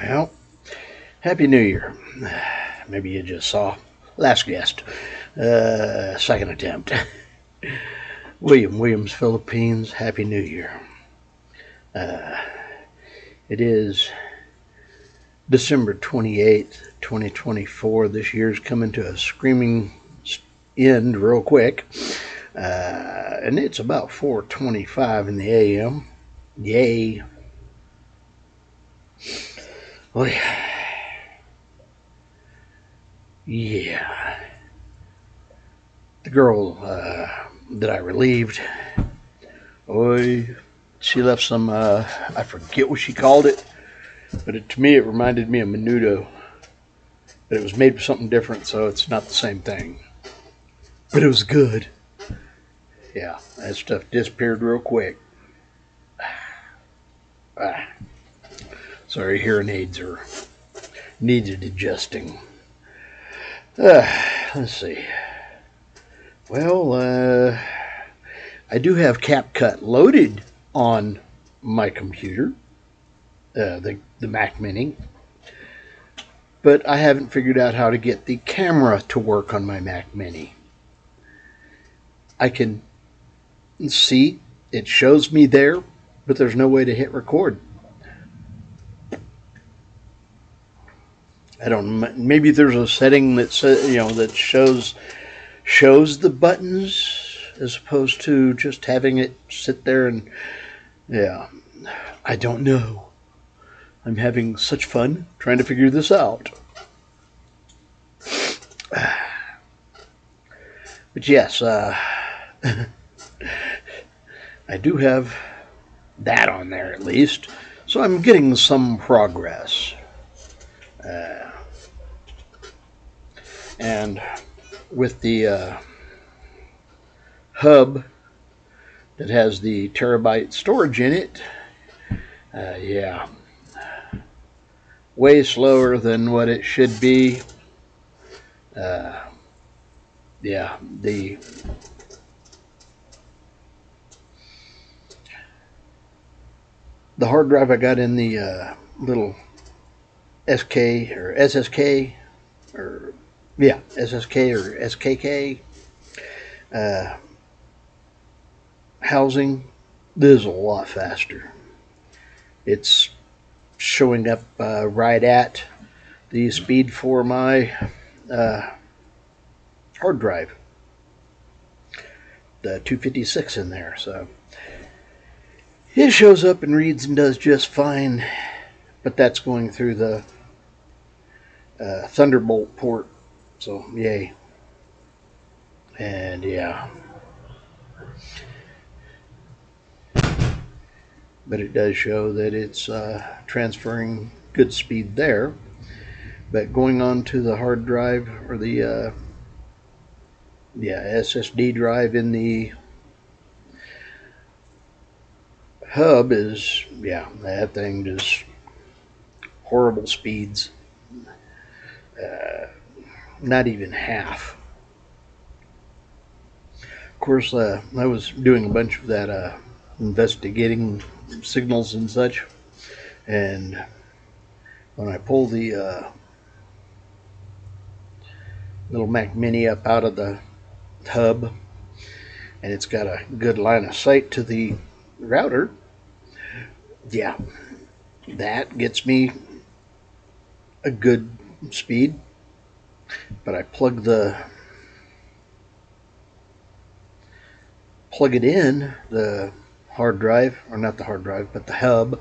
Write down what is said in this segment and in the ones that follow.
Well, Happy New Year. Maybe you just saw last guest, second attempt. Williams, Philippines. Happy New Year. Uh, it is December 28th, 2024. This year's coming to a screaming end real quick. And it's about 4:25 in the AM. Yay. Well, yeah. The girl that I relieved, she left some, I forget what she called it, but to me it reminded me of menudo. But it was made with something different, so it's not the same thing. But it was good. Yeah, that stuff disappeared real quick. Sorry, hearing aids are needed adjusting. Let's see. Well, I do have CapCut loaded on my computer, the Mac Mini, but I haven't figured out how to get the camera to work on my Mac Mini. I can see it shows me there, but there's no way to hit record. I don't know. Maybe there's a setting that that shows the buttons as opposed to just having it sit there and I don't know. I'm having such fun trying to figure this out. But yes, I do have that on there at least, so I'm getting some progress. And with the hub that has the terabyte storage in it, way slower than what it should be. The hard drive I got in the little SK or SSK or SSK or SKK housing, this is a lot faster. It's showing up right at the speed for my hard drive, the 256 in there. So it shows up and reads and does just fine, but that's going through the Thunderbolt port, so yay. And but it does show that it's transferring good speed there. But going on to the hard drive or the SSD drive in the hub is that thing just horrible speeds. Not even half. Of course, I was doing a bunch of that investigating signals and such, and when I pull the little Mac Mini up out of the hub, and it's got a good line of sight to the router, that gets me a good speed. But I plug it in the hard drive, or not the hard drive, but the hub,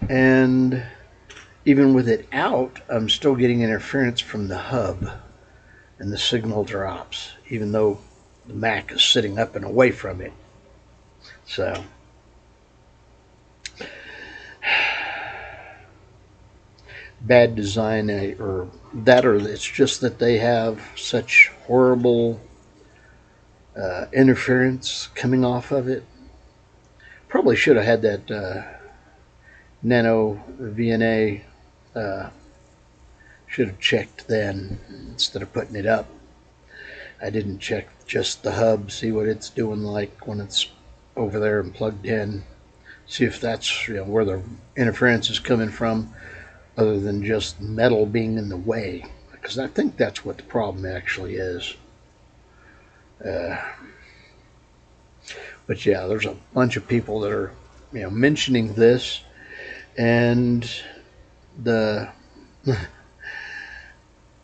and even with it out, I'm still getting interference from the hub, and the signal drops, even though the Mac is sitting up and away from it. So bad design, or it's just that they have such horrible interference coming off of it. Probably should have had that Nano VNA. Should have checked then instead of putting it up. I didn't check just the hub, see what it's doing like when it's over there and plugged in. See if that's where the interference is coming from. other than just metal being in the way, because I think that's what the problem actually is. Uh, but yeah, there's a bunch of people that are, mentioning this, and the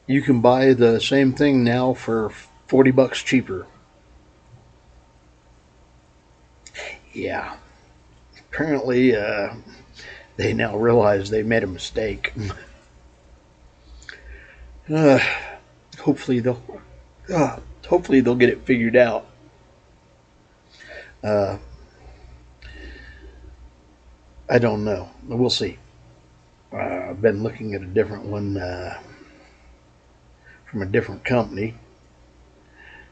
you can buy the same thing now for $40 cheaper. Yeah, apparently they now realize they made a mistake. uh, hopefully they'll hopefully they'll get it figured out. Uh, I don't know. We'll see. I've been looking at a different one from a different company,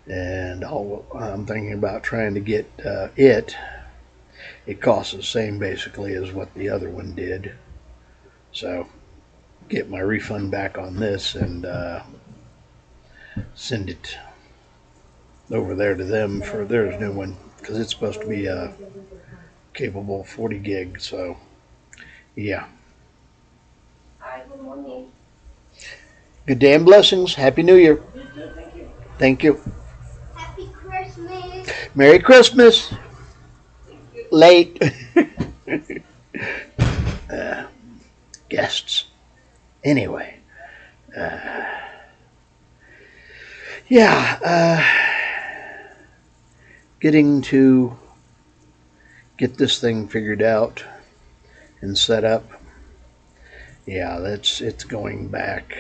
and I'm thinking about trying to get it. It costs the same basically as what the other one did, so get my refund back on this and send it over there to them for their new one, because it's supposed to be capable 40 gig. So yeah. Hi, good morning. Good day and blessings. Happy New Year. You too, thank you. Thank you. Happy Christmas. Merry Christmas. Thank you. Late. uh, Guests. Anyway. Yeah. Getting to get this thing figured out and set up. Yeah, it's going back.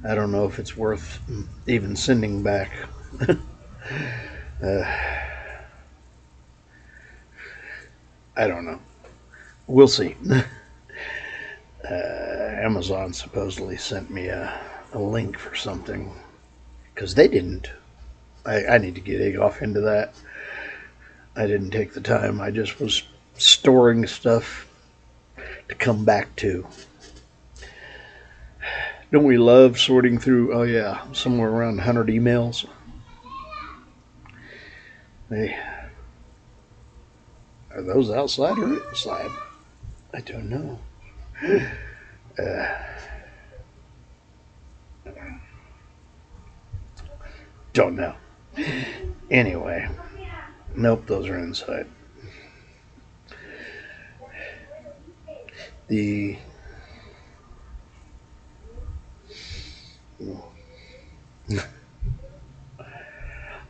I don't know if it's worth even sending back. I don't know. We'll see. Amazon supposedly sent me a link for something, because they didn't. I need to get off into that. I didn't take the time. I just was storing stuff to come back to. Don't we love sorting through? Oh yeah, somewhere around 100 emails. Hey, are those outside or inside? I don't know. Uh, don't know. Anyway, nope, those are inside. The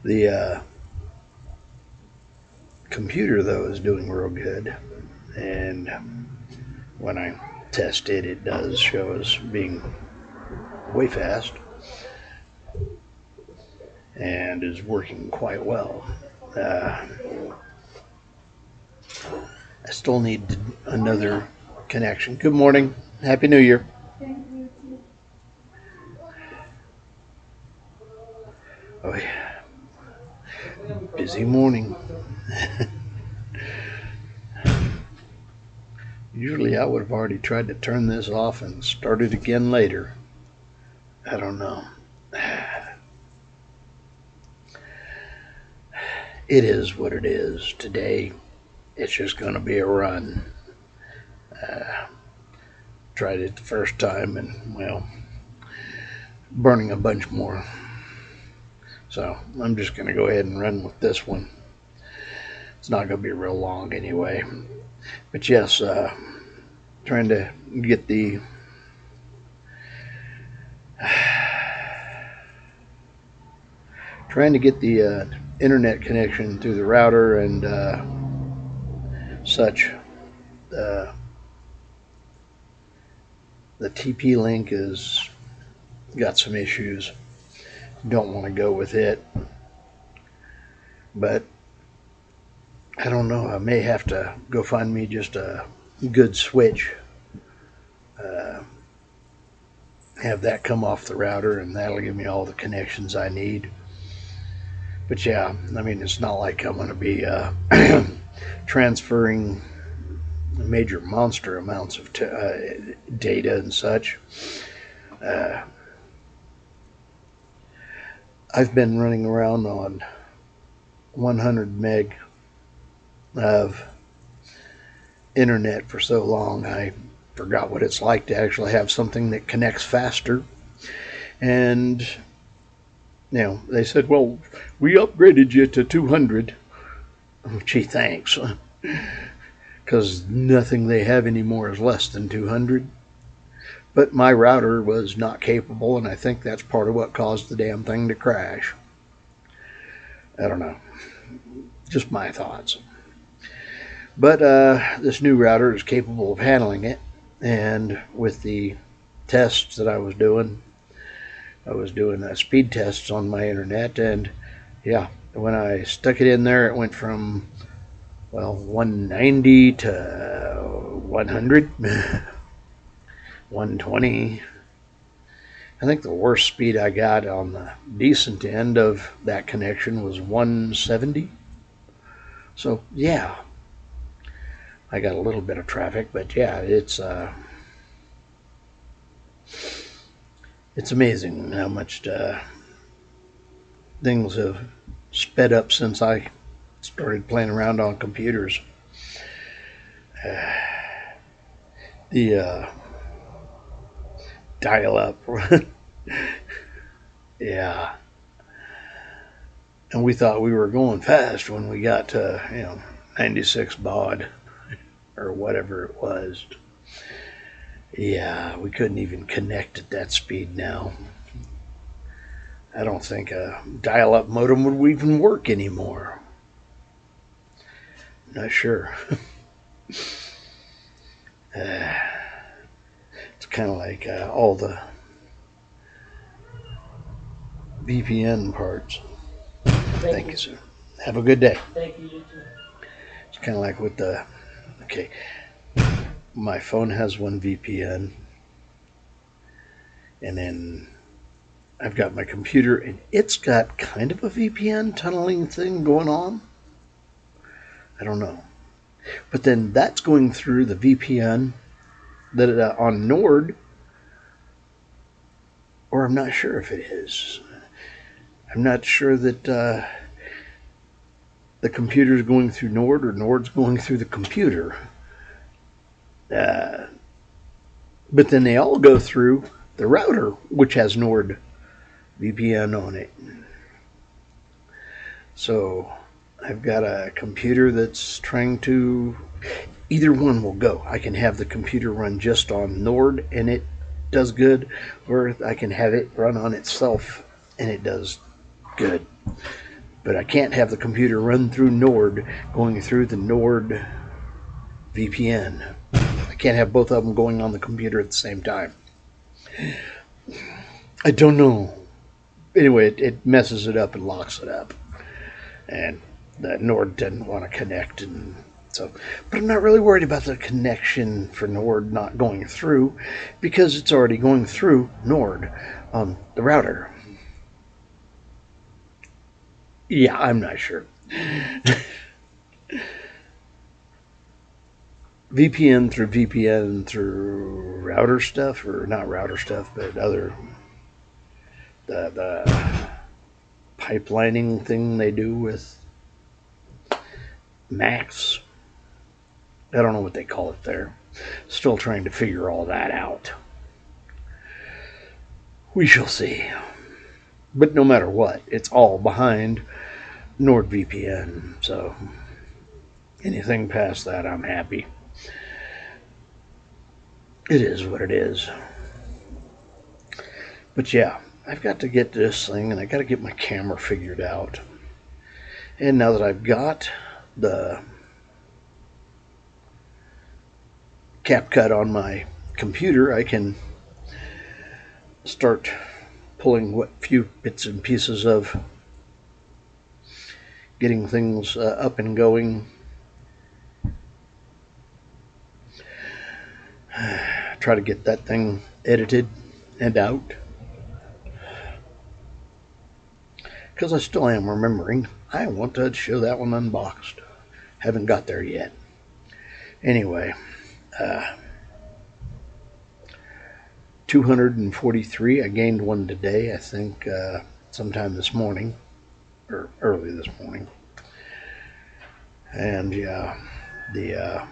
the computer though is doing real good, and when I test it, it does show us being way fast and is working quite well. Uh, I still need another connection. Good morning. Happy New Year. Thank you. Oh, yeah. Busy morning. Usually I would have already tried to turn this off and start it again later. I don't know. It is what it is. Today, it's just going to be a run. Tried it the first time and, well, burning a bunch more. So I'm just going to go ahead and run with this one. It's not going to be real long anyway. But yes, trying to get the internet connection through the router and such. Uh, the TP link has got some issues. Don't want to go with it, but I don't know. I may have to go find me just a good switch. Uh, have that come off the router, and that'll give me all the connections I need. But yeah, I mean, it's not like I'm going to be transferring major monster amounts of data and such. Uh, I've been running around on 100 meg of internet for so long, I forgot what it's like to actually have something that connects faster. And they said, well, we upgraded you to 200. Oh, gee, thanks. Because nothing they have anymore is less than 200. But my router was not capable, and I think that's part of what caused the damn thing to crash. I don't know. Just my thoughts. But this new router is capable of handling it. And with the tests that I was doing speed tests on my internet. And yeah, when I stuck it in there, it went from, 190 to 100, 120. I think the worst speed I got on the decent end of that connection was 170. So yeah, I got a little bit of traffic, but yeah, it's amazing how much things have sped up since I started playing around on computers. The dial-up, yeah. And we thought we were going fast when we got to 96 baud or whatever it was. Yeah, we couldn't even connect at that speed now. I don't think a dial-up modem would even work anymore. Not sure. It's kind of like all the VPN parts. Thank you, sir. Have a good day. Thank you, you too. It's kind of like with okay, my phone has one VPN, and then I've got my computer, and it's got kind of a VPN tunneling thing going on. I don't know. But then that's going through the VPN that on Nord, or I'm not sure if it is. I'm not sure that the computer's going through Nord or Nord's going through the computer. But then they all go through the router, which has Nord VPN on it. So I've got a computer that's trying to, either one will go. I can have the computer run just on Nord and it does good, or I can have it run on itself and it does good. But I can't have the computer run through Nord going through the Nord VPN. I can't have both of them going on the computer at the same time. I don't know. Anyway, it messes it up and locks it up. And the Nord didn't want to connect, and so, but I'm not really worried about the connection for Nord not going through, because it's already going through Nord on the router. Yeah, I'm not sure. VPN through router stuff, or not router stuff, but other the pipelining thing they do with Macs. I don't know what they call it there. Still trying to figure all that out. We shall see. But no matter what, it's all behind NordVPN. So anything past that, I'm happy. It is what it is. But yeah, I've got to get this thing, and I got to get my camera figured out. And now that I've got the CapCut on my computer, I can start pulling what few bits and pieces of getting things up and going. Try to get that thing edited and out. Because I still am remembering, I want to show that one unboxed. Haven't got there yet. Anyway, 243. I gained one today, I think, sometime this morning, or early this morning. And yeah, the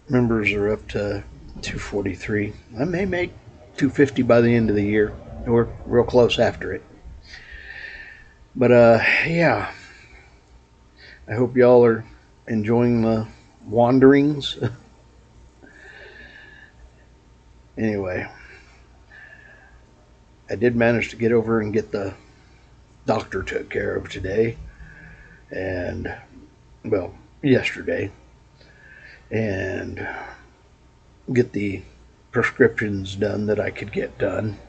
members are up to 243. I may make 250 by the end of the year. We're real close after it. But yeah, I hope y'all are enjoying the wanderings. Anyway, I did manage to get over and get the doctor took care of today, and well, yesterday, and get the prescriptions done that I could get done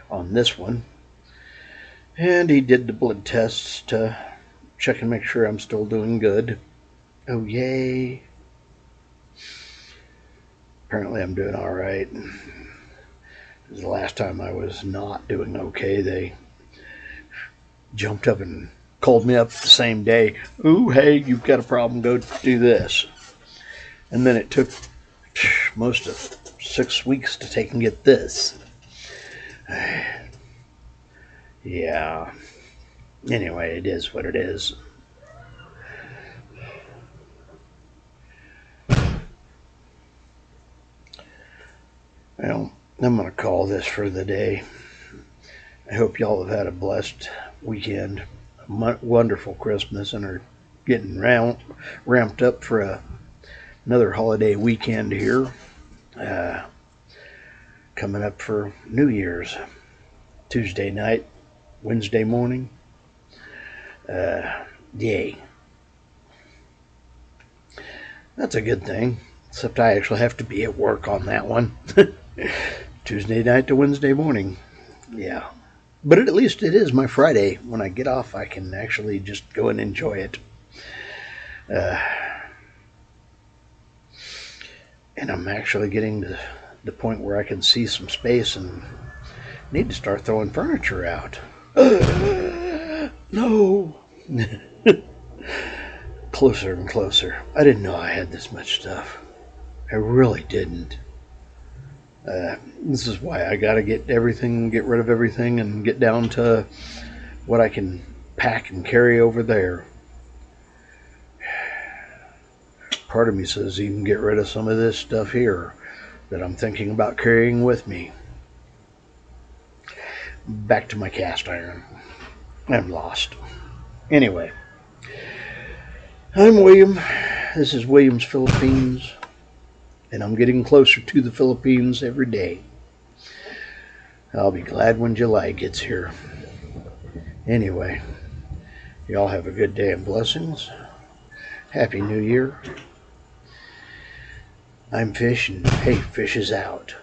on this one. And he did the blood tests to check and make sure I'm still doing good. Oh, yay. Apparently I'm doing all right. The last time I was not doing okay, they jumped up and called me up the same day. Ooh, hey, you've got a problem, go do this. And then it took most of 6 weeks to take and get this. Yeah. Anyway, it is what it is. Well, I'm going to call this for the day. I hope y'all have had a blessed weekend, a wonderful Christmas, and are getting ramped up for another holiday weekend here. Coming up for New Year's, Tuesday night, Wednesday morning. Yay. That's a good thing, except I actually have to be at work on that one. Tuesday night to Wednesday morning. Yeah. But at least it is my Friday. When I get off, I can actually just go and enjoy it. And I'm actually getting to the point where I can see some space and need to start throwing furniture out. No. Closer and closer. I didn't know I had this much stuff. I really didn't. This is why I gotta get rid of everything, and get down to what I can pack and carry over there. Part of me says even get rid of some of this stuff here that I'm thinking about carrying with me. Back to my cast iron. I'm lost. Anyway, I'm William. This is William's Philippines. And I'm getting closer to the Philippines every day. I'll be glad when July gets here. Anyway, y'all have a good day and blessings. Happy New Year. I'm Fish, and hey, Fish is out.